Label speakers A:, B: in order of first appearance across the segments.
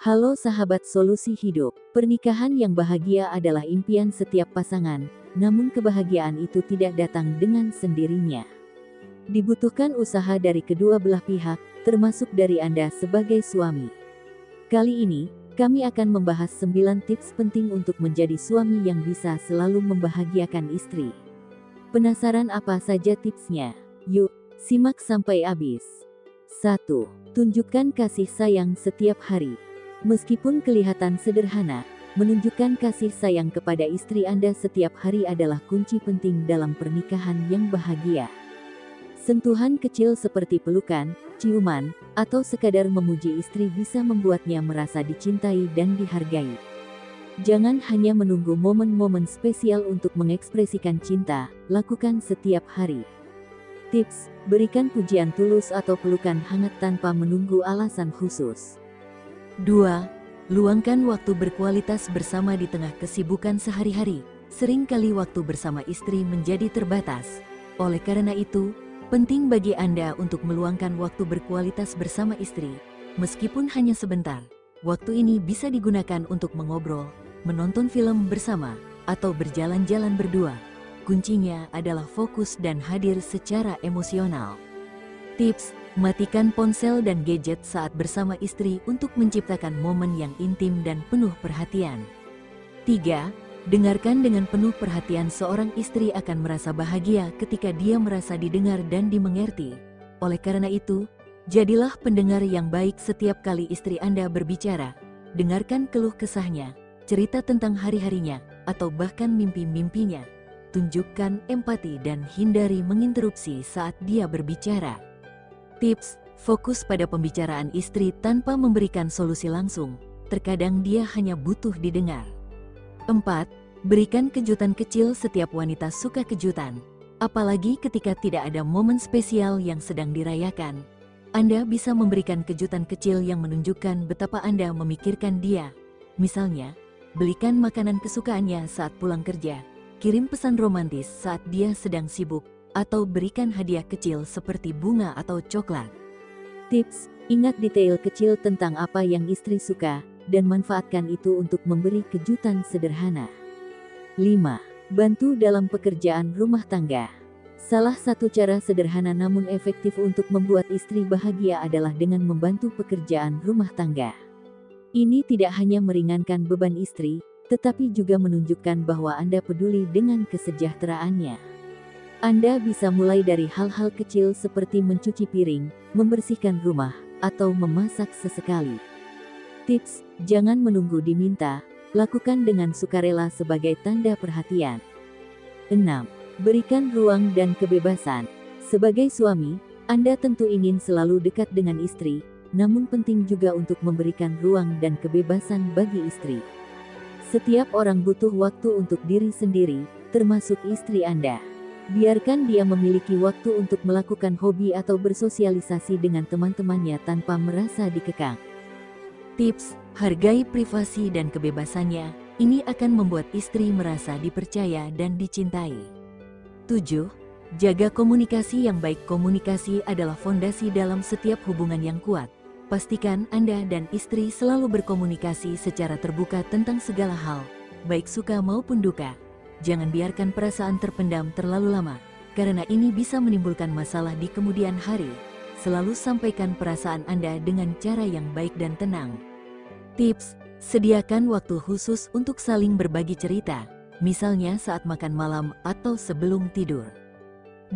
A: Halo sahabat solusi hidup, pernikahan yang bahagia adalah impian setiap pasangan, namun kebahagiaan itu tidak datang dengan sendirinya. Dibutuhkan usaha dari kedua belah pihak, termasuk dari Anda sebagai suami. Kali ini, kami akan membahas 9 tips penting untuk menjadi suami yang bisa selalu membahagiakan istri. Penasaran apa saja tipsnya? Yuk, simak sampai habis. 1. Tunjukkan kasih sayang setiap hari. Meskipun kelihatan sederhana, menunjukkan kasih sayang kepada istri Anda setiap hari adalah kunci penting dalam pernikahan yang bahagia. Sentuhan kecil seperti pelukan, ciuman, atau sekadar memuji istri bisa membuatnya merasa dicintai dan dihargai. Jangan hanya menunggu momen-momen spesial untuk mengekspresikan cinta, lakukan setiap hari. Tips: berikan pujian tulus atau pelukan hangat tanpa menunggu alasan khusus.
B: 2. Luangkan waktu berkualitas bersama di tengah kesibukan sehari-hari. Seringkali waktu bersama istri menjadi terbatas. Oleh karena itu, penting bagi Anda untuk meluangkan waktu berkualitas bersama istri. Meskipun hanya sebentar, waktu ini bisa digunakan untuk mengobrol, menonton film bersama, atau berjalan-jalan berdua. Kuncinya adalah fokus dan hadir secara emosional. Tips: matikan ponsel dan gadget saat bersama istri untuk menciptakan momen yang intim dan penuh perhatian. 3. Dengarkan dengan penuh perhatian. Seorang istri akan merasa bahagia ketika dia merasa didengar dan dimengerti. Oleh karena itu, jadilah pendengar yang baik setiap kali istri Anda berbicara. Dengarkan keluh kesahnya, cerita tentang hari-harinya, atau bahkan mimpi-mimpinya. Tunjukkan empati dan hindari menginterupsi saat dia berbicara. Tips: fokus pada pembicaraan istri tanpa memberikan solusi langsung. Terkadang dia hanya butuh didengar. 4. Berikan kejutan kecil. Setiap wanita suka kejutan, apalagi ketika tidak ada momen spesial yang sedang dirayakan. Anda bisa memberikan kejutan kecil yang menunjukkan betapa Anda memikirkan dia. Misalnya, belikan makanan kesukaannya saat pulang kerja, kirim pesan romantis saat dia sedang sibuk, atau berikan hadiah kecil seperti bunga atau coklat.
A: Tips: ingat detail kecil tentang apa yang istri suka, dan manfaatkan itu untuk memberi kejutan sederhana. 5. Bantu dalam pekerjaan rumah tangga. Salah satu cara sederhana namun efektif untuk membuat istri bahagia adalah dengan membantu pekerjaan rumah tangga. Ini tidak hanya meringankan beban istri, tetapi juga menunjukkan bahwa Anda peduli dengan kesejahteraannya. Anda bisa mulai dari hal-hal kecil seperti mencuci piring, membersihkan rumah, atau memasak sesekali. Tips: jangan menunggu diminta, lakukan dengan sukarela sebagai tanda perhatian. 6. Berikan ruang dan kebebasan. Sebagai suami, Anda tentu ingin selalu dekat dengan istri, namun penting juga untuk memberikan ruang dan kebebasan bagi istri. Setiap orang butuh waktu untuk diri sendiri, termasuk istri Anda. Biarkan dia memiliki waktu untuk melakukan hobi atau bersosialisasi dengan teman-temannya tanpa merasa dikekang.
B: Tips: hargai privasi dan kebebasannya. Ini akan membuat istri merasa dipercaya dan dicintai. 7. Jaga komunikasi yang baik. Komunikasi adalah fondasi dalam setiap hubungan yang kuat. Pastikan Anda dan istri selalu berkomunikasi secara terbuka tentang segala hal, baik suka maupun duka. Jangan biarkan perasaan terpendam terlalu lama, karena ini bisa menimbulkan masalah di kemudian hari. Selalu sampaikan perasaan Anda dengan cara yang baik dan tenang. Tips: sediakan waktu khusus untuk saling berbagi cerita, misalnya saat makan malam atau sebelum tidur.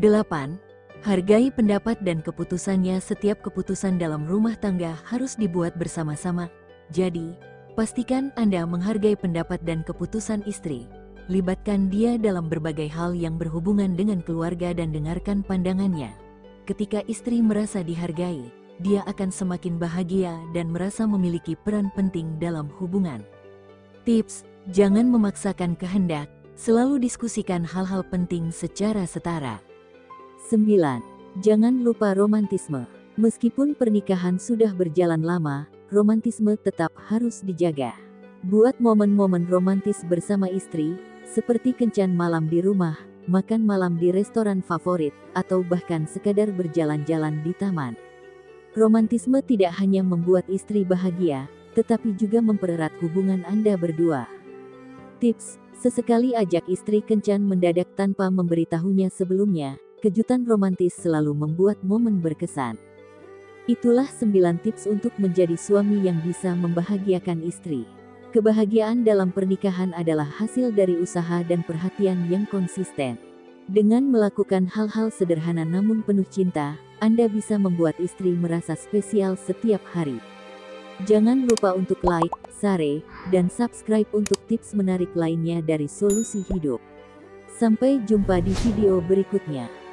B: 8. Hargai pendapat dan keputusannya. Setiap keputusan dalam rumah tangga harus dibuat bersama-sama. Jadi, pastikan Anda menghargai pendapat dan keputusan istri. Libatkan dia dalam berbagai hal yang berhubungan dengan keluarga dan dengarkan pandangannya. Ketika istri merasa dihargai, dia akan semakin bahagia dan merasa memiliki peran penting dalam hubungan. Tips: jangan memaksakan kehendak, selalu diskusikan hal-hal penting secara setara.
A: 9. Jangan lupa romantisme. Meskipun pernikahan sudah berjalan lama, romantisme tetap harus dijaga. Buat momen-momen romantis bersama istri, seperti kencan malam di rumah, makan malam di restoran favorit, atau bahkan sekadar berjalan-jalan di taman. Romantisme tidak hanya membuat istri bahagia, tetapi juga mempererat hubungan Anda berdua. Tips: sesekali ajak istri kencan mendadak tanpa memberitahunya sebelumnya. Kejutan romantis selalu membuat momen berkesan. Itulah 9 tips untuk menjadi suami yang bisa membahagiakan istri. Kebahagiaan dalam pernikahan adalah hasil dari usaha dan perhatian yang konsisten. Dengan melakukan hal-hal sederhana namun penuh cinta, Anda bisa membuat istri merasa spesial setiap hari. Jangan lupa untuk like, share, dan subscribe untuk tips menarik lainnya dari Solusi Hidup. Sampai jumpa di video berikutnya.